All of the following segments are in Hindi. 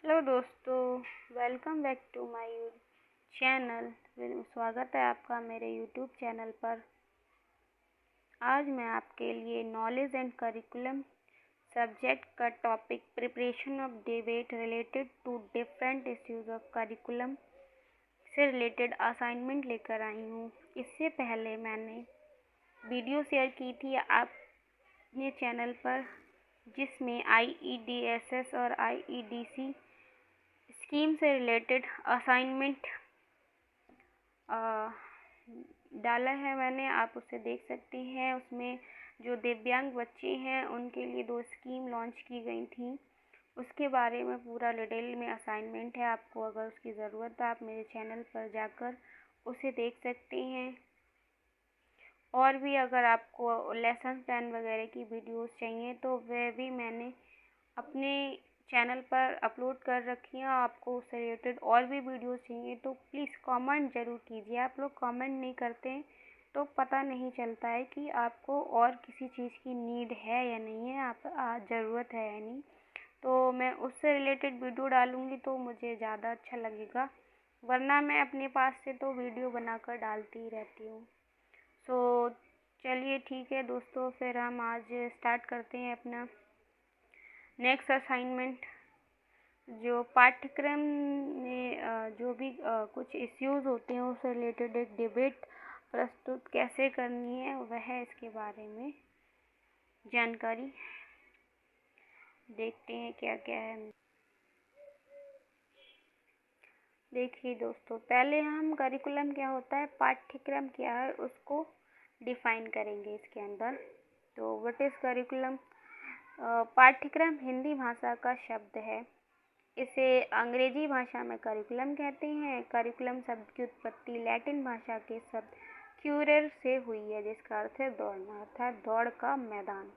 हेलो दोस्तों, welcome back to my channel. स्वागत है आपका मेरे यूट्यूब चैनल पर। आज मैं आपके लिए नॉलेज एंड करिकुलम सब्जेक्ट का topic preparation of debate related to different issues of curriculum से रिलेटेड असाइनमेंट लेकर आई हूँ। इससे पहले मैंने वीडियो शेयर की थी अपने चैनल पर, जिसमें IEDSS और IEDC स्कीम से रिलेटेड असाइनमेंट डाला है मैंने। आप उसे देख सकते हैं। उसमें जो दिव्यांग बच्चे हैं उनके लिए 2 स्कीम लॉन्च की गई थी। उसके बारे में पूरा डिटेल में असाइनमेंट है। आपको अगर उसकी ज़रूरत है आप मेरे चैनल पर जाकर उसे देख सकते हैं। और भी अगर आपको लेसन प्लान वगैरह की वीडियोस चाहिए तो वह भी मैंने अपने चैनल पर अपलोड कर रखी हैं। आपको उससे रिलेटेड और भी वीडियोस चाहिए तो प्लीज़ कमेंट ज़रूर कीजिए। आप लोग कमेंट नहीं करते हैं तो पता नहीं चलता है कि आपको और किसी चीज़ की नीड है या नहीं है, आप ज़रूरत है या नहीं। तो मैं उससे रिलेटेड वीडियो डालूँगी तो मुझे ज़्यादा अच्छा लगेगा, वरना मैं अपने पास से तो वीडियो बनाकर डालती ही रहती हूँ। सो चलिए ठीक है दोस्तों, फिर हम आज स्टार्ट करते हैं अपना नेक्स्ट असाइनमेंट। जो पाठ्यक्रम में जो भी कुछ इश्यूज होते हैं उससे रिलेटेड एक डिबेट प्रस्तुत कैसे करनी है वह इसके बारे में जानकारी देखते हैं क्या क्या है। देखिए दोस्तों, पहले हम करिकुलम क्या होता है, पाठ्यक्रम क्या है, उसको डिफाइन करेंगे इसके अंदर। तो व्हाट इज़ करिकुलम? पाठ्यक्रम हिंदी भाषा का शब्द है। इसे अंग्रेजी भाषा में करिकुलम कहते हैं। करिकुलम शब्द की उत्पत्ति लैटिन भाषा के शब्द क्यूरेर से हुई है, जिसका अर्थ है दौड़ना, अर्थात दौड़ का मैदान।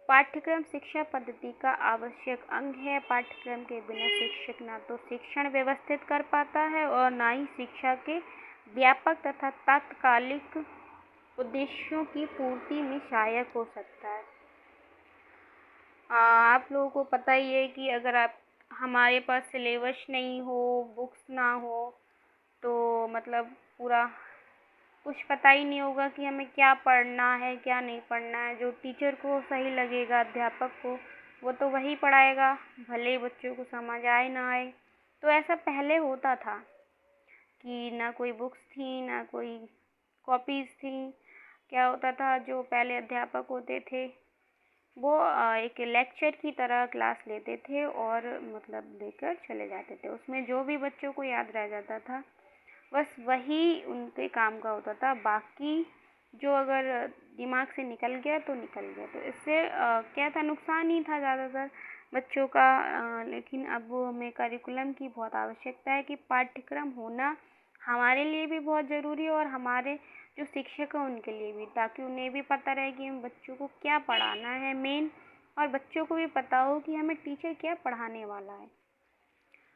पाठ्यक्रम शिक्षा पद्धति का आवश्यक अंग है। पाठ्यक्रम के बिना शिक्षक ना तो शिक्षण व्यवस्थित कर पाता है और ना ही शिक्षा के व्यापक तथा तात्कालिक उद्देश्यों की पूर्ति में सहायक हो सकता है। आप लोगों को पता ही है कि अगर हमारे पास सिलेबस नहीं हो, बुक्स ना हो, तो मतलब पूरा कुछ पता ही नहीं होगा कि हमें क्या पढ़ना है क्या नहीं पढ़ना है। जो टीचर को सही लगेगा, अध्यापक को, वो तो वही पढ़ाएगा, भले ही बच्चों को समझ आए ना आए। तो ऐसा पहले होता था कि ना कोई बुक्स थी ना कोई कॉपीज़ थी। क्या होता था, जो पहले अध्यापक होते थे वो एक लेक्चर की तरह क्लास लेते थे और मतलब लेकर चले जाते थे। उसमें जो भी बच्चों को याद रह जाता था बस वही उनके काम का होता था। बाकी जो अगर दिमाग से निकल गया तो निकल गया। तो इससे क्या था, नुकसान ही था ज़्यादातर बच्चों का। लेकिन अब हमें करिकुलम की बहुत आवश्यकता है कि पाठ्यक्रम होना हमारे लिए भी बहुत ज़रूरी है और हमारे जो शिक्षक हैं उनके लिए भी, ताकि उन्हें भी पता रहे कि हम बच्चों को क्या पढ़ाना है मेन, और बच्चों को भी पता हो कि हमें टीचर क्या पढ़ाने वाला है।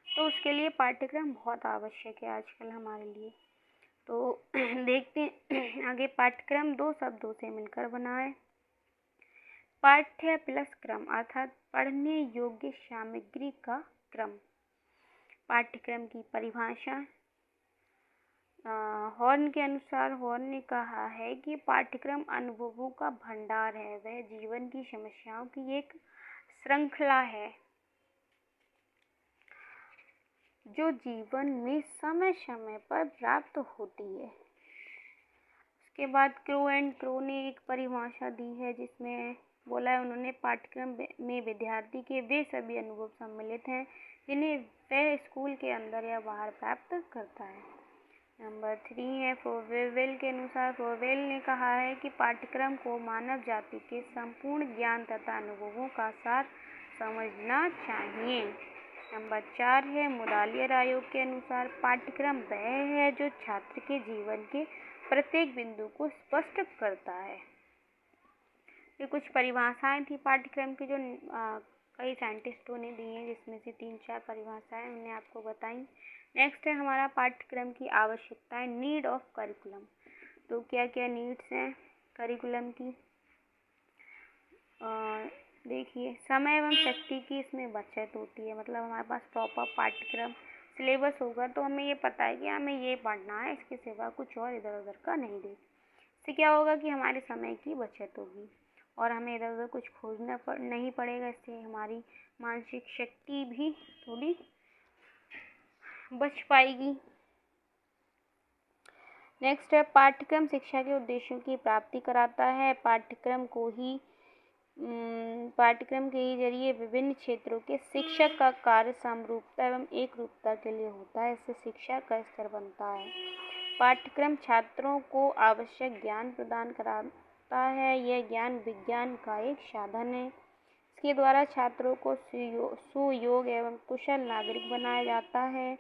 तो उसके लिए पाठ्यक्रम बहुत आवश्यक है आजकल हमारे लिए। तो देखते हैं आगे। पाठ्यक्रम 2 शब्दों से मिलकर बना है। पाठ्य प्लस क्रम, अर्थात पढ़ने योग्य सामग्री का क्रम। पाठ्यक्रम की परिभाषा हॉर्न के अनुसार, हॉर्न ने कहा है कि पाठ्यक्रम अनुभवों का भंडार है। वह जीवन की समस्याओं की एक श्रृंखला है जो जीवन में समय समय पर प्राप्त होती है। उसके बाद क्रो एंड क्रो ने एक परिभाषा दी है, जिसमें बोला है उन्होंने, पाठ्यक्रम में विद्यार्थी के वे सभी अनुभव सम्मिलित हैं जिन्हें वह स्कूल के अंदर या बाहर प्राप्त करता है। नंबर 3 है फोवेल के अनुसार। फोवेल ने कहा है कि पाठ्यक्रम को मानव जाति के संपूर्ण ज्ञान तथा अनुभवों का सार समझना चाहिए। नंबर 4 है मुदालियर आयोग के अनुसार। पाठ्यक्रम वह है जो छात्र के जीवन के प्रत्येक बिंदु को स्पष्ट करता है। ये कुछ परिभाषाएं थी पाठ्यक्रम की जो कई साइंटिस्टों ने दी हैं, जिसमें से 3-4 परिभाषाएं हमने आपको बताई। नेक्स्ट है हमारा पाठ्यक्रम की आवश्यकताएं, नीड ऑफ करिकुलम। तो क्या क्या नीड्स हैं करिकुलम की? देखिए, समय एवं शक्ति की इसमें बचत होती है। मतलब हमारे पास प्रॉपर पाठ्यक्रम सिलेबस होगा तो हमें ये पता है कि हमें ये पढ़ना है, इसके सिवा कुछ और इधर उधर का नहीं देख। इससे क्या होगा कि हमारे समय की बचत होगी और हमें इधर उधर कुछ खोजना नहीं पड़ेगा। इससे हमारी मानसिक शक्ति भी थोड़ी बच पाएगी। नेक्स्ट है, पाठ्यक्रम शिक्षा के उद्देश्यों की प्राप्ति कराता है। पाठ्यक्रम के ही जरिए विभिन्न क्षेत्रों के शिक्षक का कार्य समरूपता एवं एक रूपता के लिए होता है। इससे शिक्षा का स्तर बनता है। पाठ्यक्रम छात्रों को आवश्यक ज्ञान प्रदान कराता है। यह ज्ञान विज्ञान का एक साधन है। इसके द्वारा छात्रों को सुयोग्य एवं कुशल नागरिक बनाया जाता है।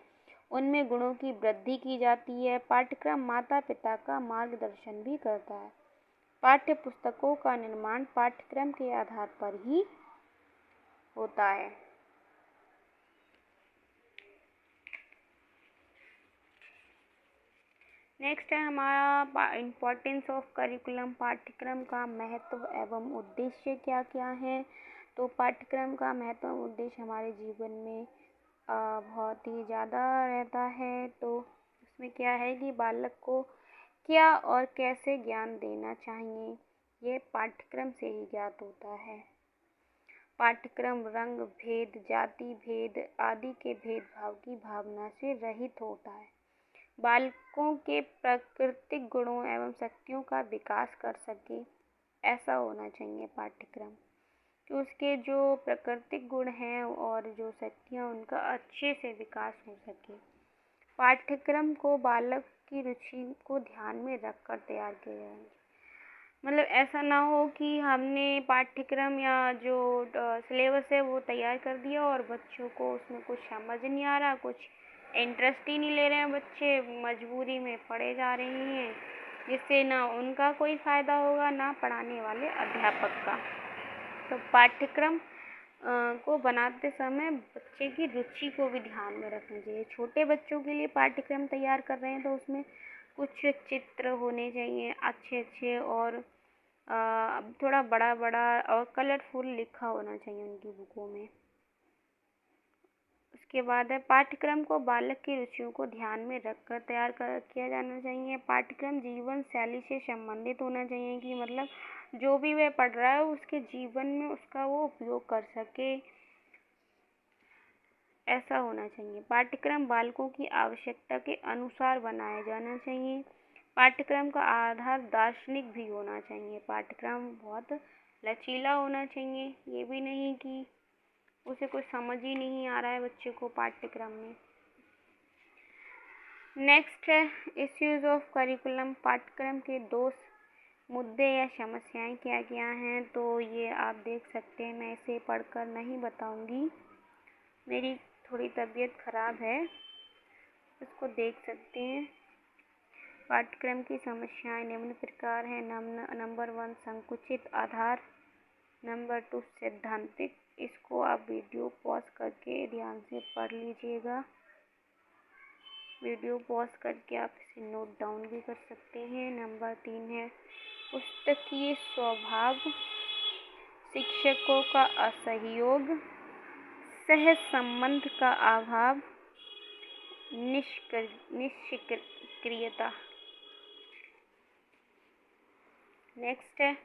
उनमें गुणों की वृद्धि की जाती है। पाठ्यक्रम माता पिता का मार्गदर्शन भी करता है। पाठ्य पुस्तकों का निर्माण पाठ्यक्रम के आधार पर ही होता है। नेक्स्ट है हमारा इम्पोर्टेंस ऑफ करिकुलम। पाठ्यक्रम का महत्व एवं उद्देश्य क्या क्या है। तो पाठ्यक्रम का महत्व एवं उद्देश्य हमारे जीवन में बहुत ही ज़्यादा रहता है। तो उसमें क्या है कि बालक को क्या और कैसे ज्ञान देना चाहिए, ये पाठ्यक्रम से ही ज्ञात होता है। पाठ्यक्रम रंग भेद, जाति भेद आदि के भेदभाव की भावना से रहित होता है। बालकों के प्राकृतिक गुणों एवं शक्तियों का विकास कर सके, ऐसा होना चाहिए पाठ्यक्रम, कि उसके जो प्राकृतिक गुण हैं और जो शक्तियाँ उनका अच्छे से विकास हो सके। पाठ्यक्रम को बालक की रुचि को ध्यान में रखकर तैयार किया जाए। मतलब ऐसा ना हो कि हमने पाठ्यक्रम या जो सिलेबस है वो तैयार कर दिया और बच्चों को उसमें कुछ समझ नहीं आ रहा, कुछ इंटरेस्ट ही नहीं ले रहे हैं, बच्चे मजबूरी में पढ़े जा रहे हैं, जिससे ना उनका कोई फ़ायदा होगा ना पढ़ाने वाले अध्यापक का। तो पाठ्यक्रम को बनाते समय बच्चे की रुचि को भी ध्यान में रखना चाहिए। छोटे बच्चों के लिए पाठ्यक्रम तैयार कर रहे हैं तो उसमें कुछ चित्र होने चाहिए अच्छे अच्छे और थोड़ा बड़ा बड़ा और कलरफुल लिखा होना चाहिए उनकी बुकों में। उसके बाद है, पाठ्यक्रम को बालक की रुचियों को ध्यान में रखकर तैयार किया जाना चाहिए। पाठ्यक्रम जीवन शैली से संबंधित होना चाहिए, कि मतलब जो भी वह पढ़ रहा है उसके जीवन में उसका वो उपयोग कर सके, ऐसा होना चाहिए। पाठ्यक्रम बालकों की आवश्यकता के अनुसार बनाया जाना चाहिए। पाठ्यक्रम का आधार दार्शनिक भी होना चाहिए। पाठ्यक्रम बहुत लचीला होना चाहिए, ये भी नहीं कि उसे कुछ समझ ही नहीं आ रहा है बच्चे को पाठ्यक्रम में। नेक्स्ट है इश्यूज ऑफ करिकुलम। पाठ्यक्रम के दोष, मुद्दे या समस्याएं क्या क्या हैं, तो ये आप देख सकते हैं। मैं इसे पढ़कर नहीं बताऊंगी, मेरी थोड़ी तबीयत खराब है, इसको देख सकते हैं। पाठ्यक्रम की समस्याएं निम्न प्रकार हैं। नंबर 1 संकुचित आधार, नंबर 2 सैद्धांतिक। इसको आप वीडियो पॉज करके ध्यान से पढ़ लीजिएगा। वीडियो पॉज करके आप इसे नोट डाउन भी कर सकते हैं। नंबर 3 है पुस्तकीय स्वभाव, शिक्षकों का असहयोग, सह संबंध का अभाव, निष्क्रियता। नेक्स्ट है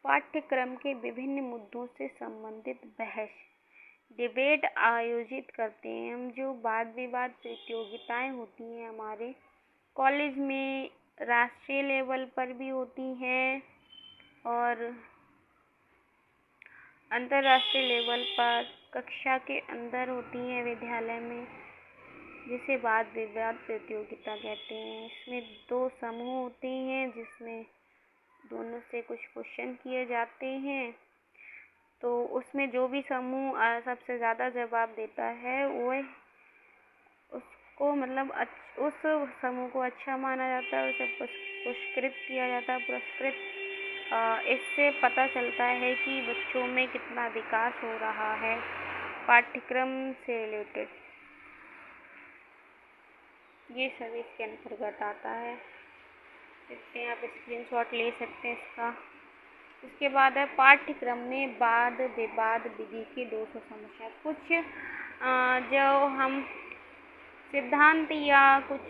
पाठ्यक्रम के विभिन्न मुद्दों से संबंधित बहस, डिबेट आयोजित करते हैं हम। जो वाद विवाद प्रतियोगिताएं होती हैं हमारे कॉलेज में, राष्ट्रीय लेवल पर भी होती हैं और अंतर्राष्ट्रीय लेवल पर कक्षा के अंदर होती हैं विद्यालय में, जिसे वाद विवाद प्रतियोगिता कहते हैं। इसमें 2 समूह होते हैं जिसमें दोनों से कुछ क्वेश्चन किए जाते हैं। तो उसमें जो भी समूह सबसे ज़्यादा जवाब देता है वो उसको मतलब उस समूह को अच्छा माना जाता है, उसे पुरस्कृत किया जाता है। इससे पता चलता है कि बच्चों में कितना विकास हो रहा है पाठ्यक्रम से रिलेटेड। ये सभी इसके अंतर्गत आता है। देखते हैं, आप स्क्रीनशॉट ले सकते हैं इसका। उसके बाद है पाठ्यक्रम में वाद विवाद विधि की 200 समस्या। कुछ जो हम सिद्धांत या कुछ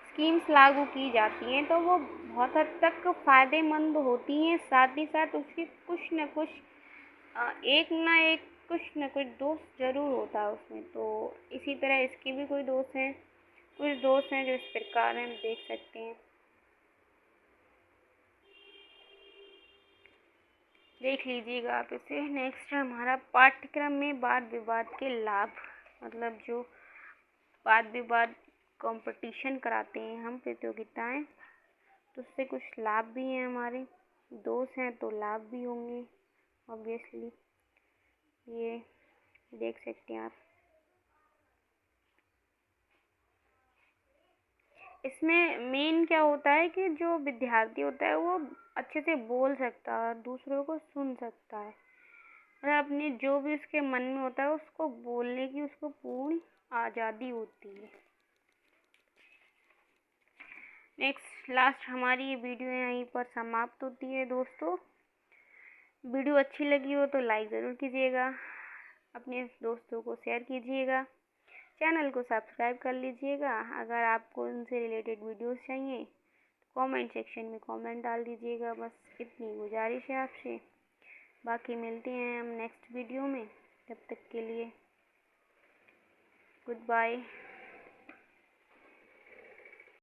स्कीम्स लागू की जाती हैं तो वो बहुत हद तक फ़ायदेमंद होती हैं, साथ ही साथ उसकी कुछ न कुछ एक ना एक कुछ न कुछ दोष ज़रूर होता है उसमें। तो इसी तरह इसके भी कोई दोष हैं, कुछ दोष हैं जो इस प्रकार हम देख सकते हैं, देख लीजिएगा आप इसे। नेक्स्ट है हमारा पाठ्यक्रम में वाद विवाद के लाभ, मतलब जो वाद विवाद कंपटीशन कराते हैं हम, प्रतियोगिताएं, तो उससे कुछ लाभ भी हैं हमारे, दोष हैं तो लाभ भी होंगे ऑब्वियसली, ये देख सकते हैं आप। इसमें मेन क्या होता है कि जो विद्यार्थी होता है वो अच्छे से बोल सकता है, दूसरों को सुन सकता है, मतलब अपने जो भी उसके मन में होता है उसको बोलने की उसको पूर्ण आज़ादी होती है। नेक्स्ट लास्ट हमारी ये वीडियो यहीं पर समाप्त होती है दोस्तों। वीडियो अच्छी लगी हो तो लाइक ज़रूर कीजिएगा, अपने दोस्तों को शेयर कीजिएगा, चैनल को सब्सक्राइब कर लीजिएगा। अगर आपको इनसे रिलेटेड वीडियोस चाहिए तो कमेंट सेक्शन में कमेंट डाल दीजिएगा। बस इतनी गुजारिश है आपसे, बाकी मिलते हैं हम नेक्स्ट वीडियो में। तब तक के लिए गुड बाय।